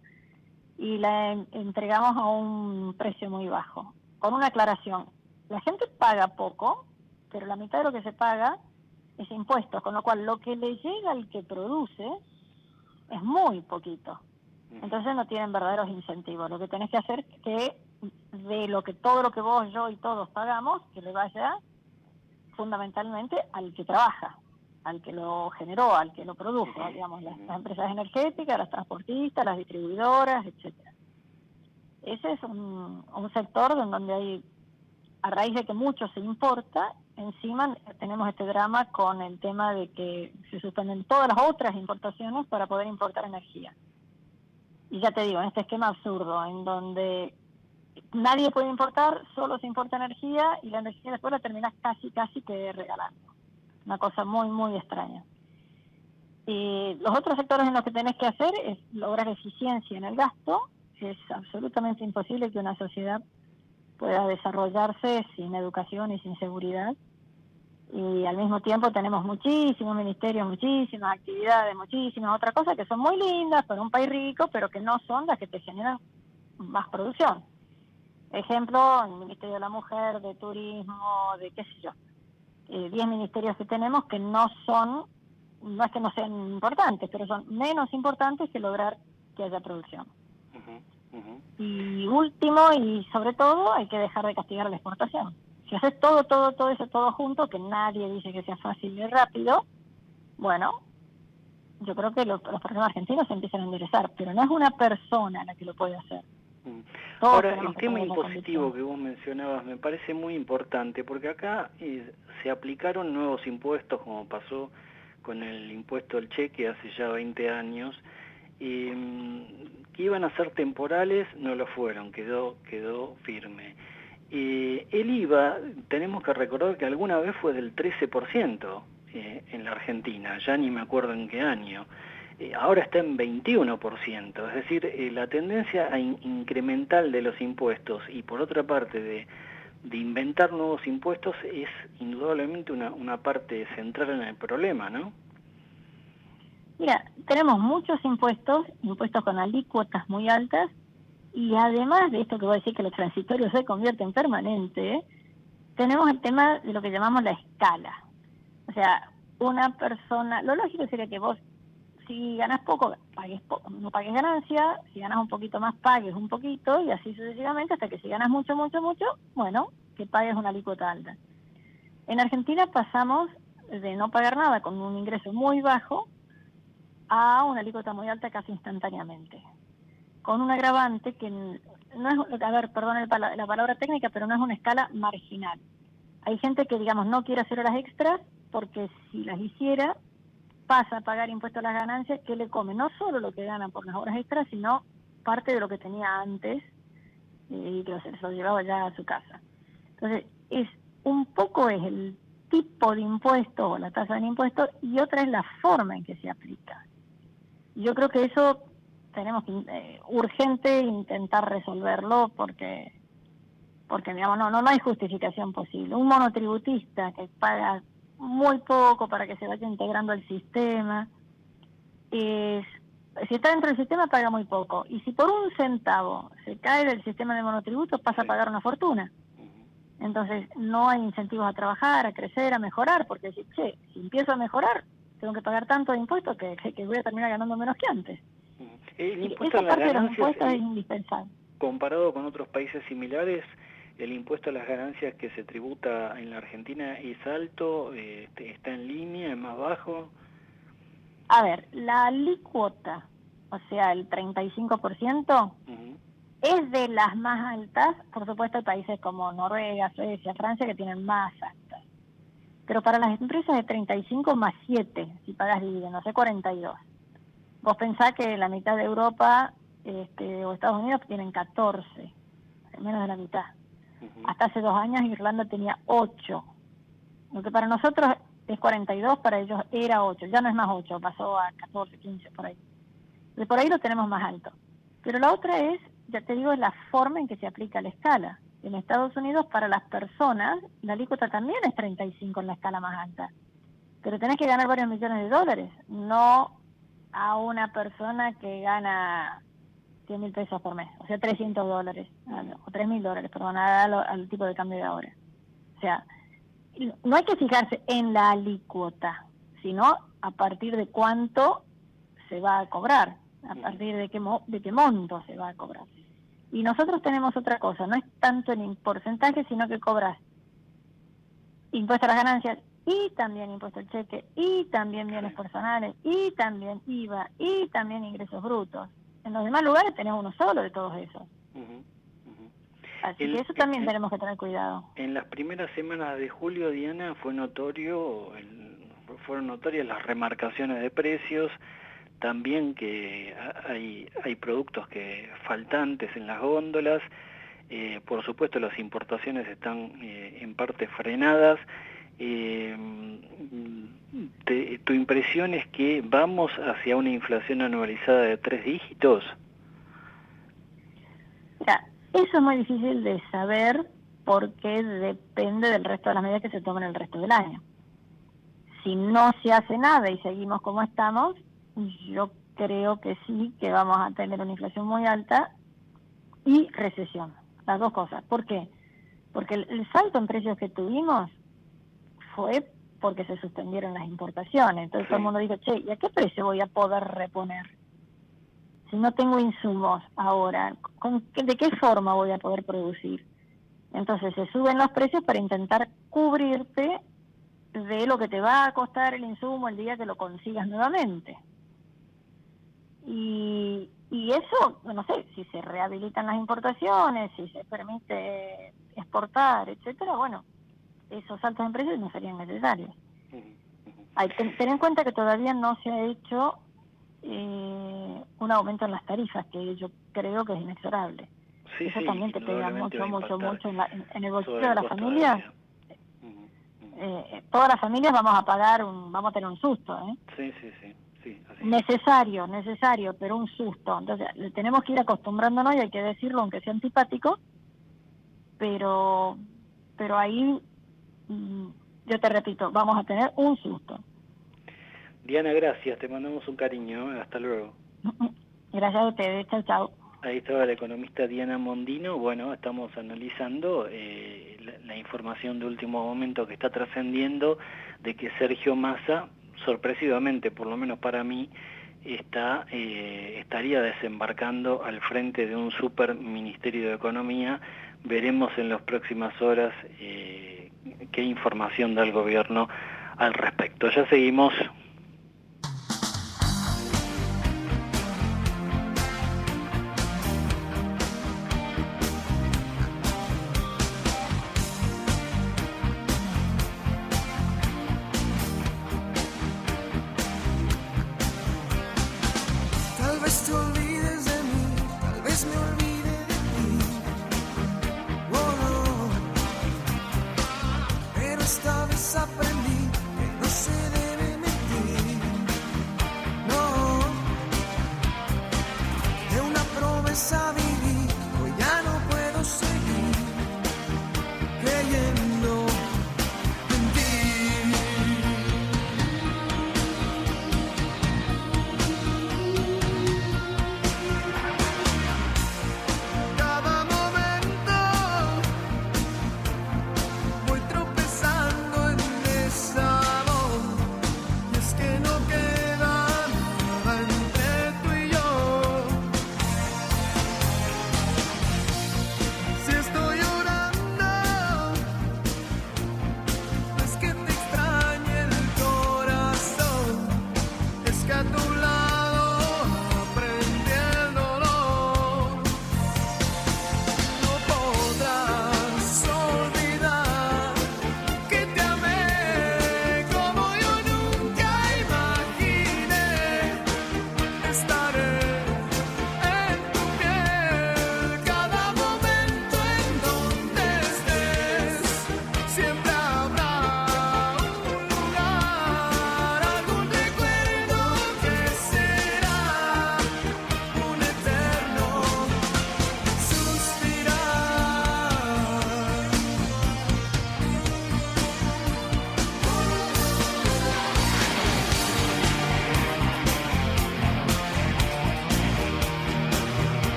S18: y la entregamos a un precio muy bajo. Con una aclaración, la gente paga poco, pero la mitad de lo que se paga es impuestos, con lo cual lo que le llega al que produce es muy poquito. Entonces no tienen verdaderos incentivos. Lo que tenés que hacer es que de todo lo que vos, yo y todos pagamos, que le vaya fundamentalmente al que trabaja. al que lo generó, al que lo produjo, digamos, las empresas energéticas, las transportistas, las distribuidoras, etcétera. Ese es un sector donde hay, a raíz de que mucho se importa, encima tenemos este drama con el tema de que se suspenden todas las otras importaciones para poder importar energía. Y ya te digo, en este esquema absurdo, en donde nadie puede importar, solo se importa energía y la energía después la terminas casi que regalando. Una cosa muy, muy extraña. Y los otros sectores en los que tenés que hacer es lograr eficiencia en el gasto. Es absolutamente imposible que una sociedad pueda desarrollarse sin educación y sin seguridad. Y al mismo tiempo tenemos muchísimos ministerios, muchísimas actividades, muchísimas otras cosas que son muy lindas para un país rico, pero que no son las que te generan más producción. Ejemplo, el Ministerio de la Mujer, de Turismo, de qué sé yo. 10 ministerios que tenemos que no es que no sean importantes, pero son menos importantes que lograr que haya producción. Y último, y sobre todo, hay que dejar de castigar la exportación. Si haces todo eso, todo junto, que nadie dice que sea fácil y rápido, bueno, yo creo que los problemas argentinos se empiezan a enderezar, pero no es una persona la que lo puede hacer.
S4: Ahora, el tema impositivo que vos mencionabas me parece muy importante, porque acá se aplicaron nuevos impuestos, como pasó con el impuesto al cheque hace ya 20 años, que iban a ser temporales, no lo fueron, quedó firme. El IVA, tenemos que recordar que alguna vez fue del 13% en la Argentina, ya ni me acuerdo en qué año. Ahora está en 21%, es decir, la tendencia incremental de los impuestos y por otra parte de inventar nuevos impuestos es indudablemente una parte central en el problema, ¿no?
S18: Mira, tenemos muchos impuestos con alícuotas muy altas, y además de esto que voy a decir que lo transitorio se convierte en permanente, tenemos el tema de lo que llamamos la escala. O sea, una persona, lo lógico sería que vos, si ganas poco, no pagues ganancia, si ganas un poquito más, pagues un poquito, y así sucesivamente, hasta que si ganas mucho, bueno, que pagues una alícuota alta. En Argentina pasamos de no pagar nada con un ingreso muy bajo a una alícuota muy alta casi instantáneamente, con un agravante que no es, a ver, perdón la palabra técnica, pero no es una escala marginal. Hay gente que, digamos, no quiere hacer horas extras porque si las hiciera, pasa a pagar impuestos a las ganancias que le come no solo lo que gana por las horas extras, sino parte de lo que tenía antes y que se lo llevaba ya a su casa. Entonces, es el tipo de impuesto o la tasa de impuesto, y otra es la forma en que se aplica. Yo creo que eso tenemos que urgente intentar resolverlo porque digamos, no hay justificación posible. Un monotributista que paga muy poco para que se vaya integrando al sistema, si está dentro del sistema paga muy poco, y si por un centavo se cae del sistema de monotributos pasa a pagar una fortuna. Entonces no hay incentivos a trabajar, a crecer, a mejorar, porque si empiezo a mejorar tengo que pagar tanto de impuestos que voy a terminar ganando menos que antes.
S4: El impuesto
S18: Esa parte de los impuestos es indispensable.
S4: Comparado con otros países similares, ¿el impuesto a las ganancias que se tributa en la Argentina es alto? ¿Está en línea? ¿Es más bajo?
S18: A ver, la alícuota, o sea, el 35%, es de las más altas. Por supuesto, hay países como Noruega, Suecia, Francia que tienen más altas. Pero para las empresas de 35 más 7, si pagas dividendos, no sé, 42. Vos pensás que la mitad de Europa o Estados Unidos tienen 14, menos de la mitad. Hasta hace 2 años Irlanda tenía 8. Lo que para nosotros es 42, para ellos era 8. Ya no es más 8, pasó a 14, 15, por ahí. De por ahí lo tenemos más alto. Pero la otra es, ya te digo, es la forma en que se aplica la escala. En Estados Unidos, para las personas, la alícuota también es 35 en la escala más alta. Pero tenés que ganar varios millones de dólares, no a una persona que gana 100.000 pesos por mes, o sea, $300, o $3.000, perdón, al tipo de cambio de ahora. O sea, no hay que fijarse en la alícuota, sino a partir de cuánto se va a cobrar, a partir de qué monto se va a cobrar. Y nosotros tenemos otra cosa, no es tanto en porcentaje, sino que cobras impuesto a las ganancias y también impuesto al cheque, y también bienes personales, y también IVA, y también ingresos brutos. En los demás lugares tenemos uno solo de todos esos. Así que eso también tenemos que tener cuidado.
S4: En las primeras semanas de julio, Diana, fueron notorias las remarcaciones de precios, también que hay productos que faltantes en las góndolas, por supuesto las importaciones están en parte frenadas. ¿Tu impresión es que vamos hacia una inflación anualizada de 3 dígitos?
S18: Mira, eso es muy difícil de saber porque depende del resto de las medidas que se tomen el resto del año. Si no se hace nada y seguimos como estamos, yo creo que sí, que vamos a tener una inflación muy alta y recesión. Las dos cosas. ¿Por qué? Porque el salto en precios que tuvimos fue porque se suspendieron las importaciones. Entonces todo el mundo dijo, che, ¿y a qué precio voy a poder reponer? Si no tengo insumos ahora, ¿de qué forma voy a poder producir? Entonces se suben los precios para intentar cubrirte de lo que te va a costar el insumo el día que lo consigas nuevamente. Y eso, no sé, si se rehabilitan las importaciones, si se permite exportar, etcétera, bueno, esos saltos en precios no serían necesarios. Hay que tener en cuenta que todavía no se ha hecho un aumento en las tarifas, que yo creo que es inexorable. Eso también te pega mucho en el bolsillo de las familias. Todas las familias vamos a tener un susto,
S4: Sí, así
S18: necesario, pero un susto. Entonces tenemos que ir acostumbrándonos, y hay que decirlo aunque sea antipático, pero ahí yo te repito, vamos a tener un susto.
S4: Diana, gracias, te mandamos un cariño, hasta luego.
S18: Gracias a ustedes, chao.
S4: Ahí estaba la economista Diana Mondino. Bueno, estamos analizando la información de último momento que está trascendiendo de que Sergio Massa, sorpresivamente, por lo menos para mí, estaría desembarcando al frente de un super ministerio de Economía. Veremos en las próximas horas qué información da el gobierno al respecto. Ya seguimos.
S3: Tal vez te olvides de mí, tal vez me olvide de ti. Oh, no. Pero esta vez aprendí que no se debe mentir.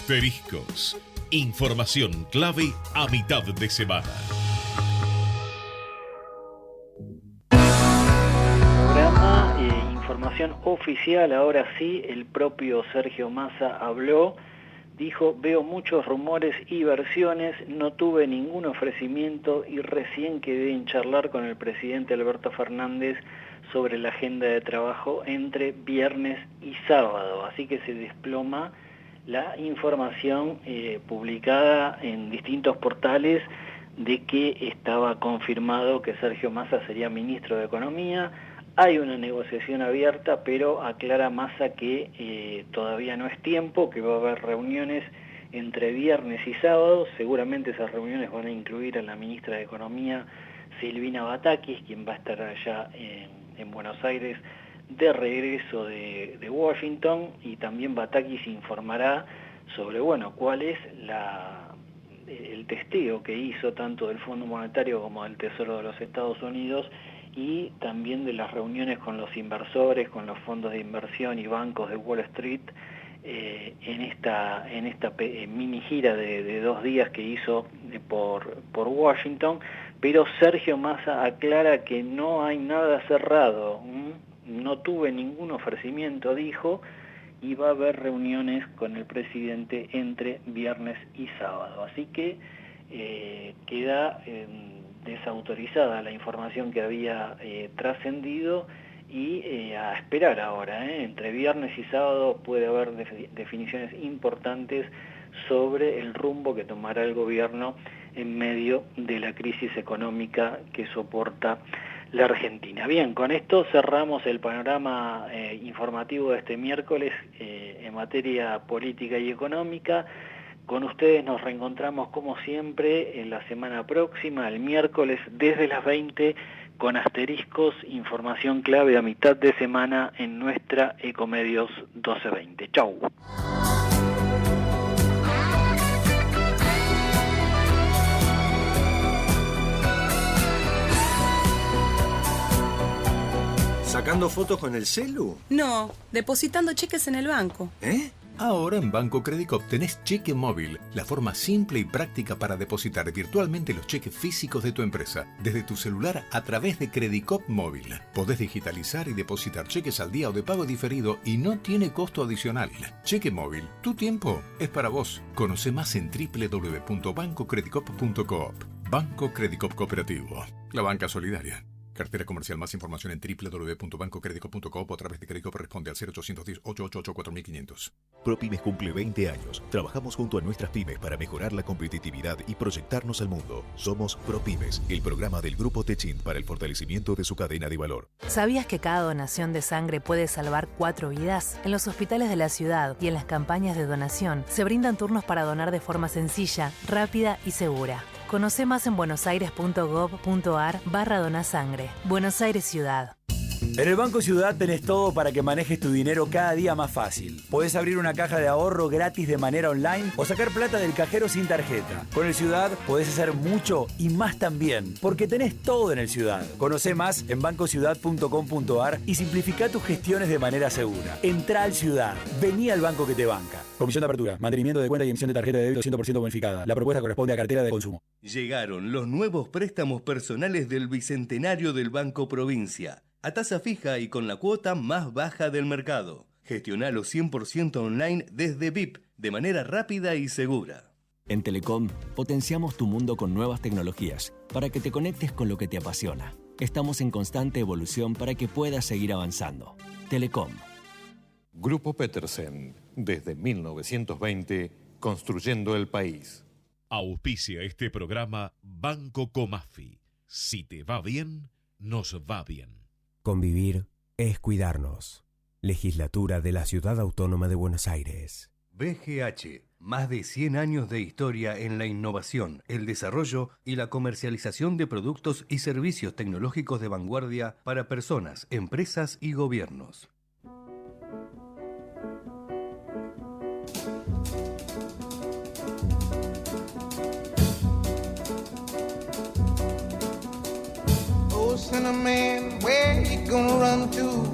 S2: Asteriscos. Información clave a mitad de semana.
S4: Programa, información oficial, ahora sí, el propio Sergio Massa habló, dijo: veo muchos rumores y versiones, no tuve ningún ofrecimiento y recién quedé en charlar con el presidente Alberto Fernández sobre la agenda de trabajo entre viernes y sábado, así que se desploma la información publicada en distintos portales de que estaba confirmado que Sergio Massa sería ministro de Economía. Hay una negociación abierta, pero aclara Massa que todavía no es tiempo, que va a haber reuniones entre viernes y sábado. Seguramente esas reuniones van a incluir a la ministra de Economía, Silvina Batakis, quien va a estar allá en Buenos Aires de regreso de Washington, y también Batakis informará sobre, bueno, cuál es el testeo que hizo tanto del Fondo Monetario como del Tesoro de los Estados Unidos, y también de las reuniones con los inversores, con los fondos de inversión y bancos de Wall Street en esta mini gira de 2 días que hizo por Washington. Pero Sergio Massa aclara que no hay nada cerrado, no tuve ningún ofrecimiento, dijo, y va a haber reuniones con el presidente entre viernes y sábado. Así que queda desautorizada la información que había trascendido, y a esperar ahora, entre viernes y sábado puede haber definiciones importantes sobre el rumbo que tomará el gobierno en medio de la crisis económica que soporta la Argentina. Bien, con esto cerramos el panorama informativo de este miércoles en materia política y económica. Con ustedes nos reencontramos como siempre en la semana próxima, el miércoles desde las 20, con Asteriscos, información clave a mitad de semana en nuestra Ecomedios 1220. Chau.
S19: ¿Sacando fotos con el celu?
S20: No, depositando cheques en el banco.
S19: ¿Eh?
S10: Ahora en Banco Credicop tenés Cheque Móvil, la forma simple y práctica para depositar virtualmente los cheques físicos de tu empresa desde tu celular a través de Credicop Móvil. Podés digitalizar y depositar cheques al día o de pago diferido y no tiene costo adicional. Cheque Móvil, tu tiempo es para vos. Conoce más en www.bancocredicop.coop. Banco Credicop Cooperativo, la banca solidaria. Cartera comercial. Más información en www.bancocredico.coop o a través de Credicop. Responde al 0810-888-4500.
S11: ProPymes cumple 20 años. Trabajamos junto a nuestras pymes para mejorar la competitividad y proyectarnos al mundo. Somos ProPymes, el programa del Grupo Techint para el fortalecimiento de su cadena de valor.
S12: ¿Sabías que cada donación de sangre puede salvar 4 vidas? En los hospitales de la ciudad y en las campañas de donación se brindan turnos para donar de forma sencilla, rápida y segura. Conoce más en buenosaires.gov.ar/donasangre. Buenos Aires Ciudad.
S13: En el Banco Ciudad tenés todo para que manejes tu dinero cada día más fácil. Podés abrir una caja de ahorro gratis de manera online o sacar plata del cajero sin tarjeta. Con el Ciudad podés hacer mucho y más también, porque tenés todo en el Ciudad. Conocé más en bancociudad.com.ar y simplifica tus gestiones de manera segura. Entrá al Ciudad. Vení al banco que te banca. Comisión de apertura, mantenimiento de cuenta y emisión de tarjeta de débito 100% bonificada. La propuesta corresponde a cartera de consumo.
S14: Llegaron los nuevos préstamos personales del Bicentenario del Banco Provincia. A tasa fija y con la cuota más baja del mercado. Gestionalo 100% online desde VIP, de manera rápida y segura.
S15: En Telecom, potenciamos tu mundo con nuevas tecnologías para que te conectes con lo que te apasiona. Estamos en constante evolución para que puedas seguir avanzando. Telecom.
S16: Grupo Petersen, desde 1920, construyendo el país.
S2: Auspicia este programa Banco Comafi. Si te va bien, nos va bien.
S17: Convivir es cuidarnos. Legislatura de la Ciudad Autónoma de Buenos Aires.
S14: BGH, más de 100 años de historia en la innovación, el desarrollo y la comercialización de productos y servicios tecnológicos de vanguardia para personas, empresas y gobiernos.
S3: Cinnamon, where you gonna run to?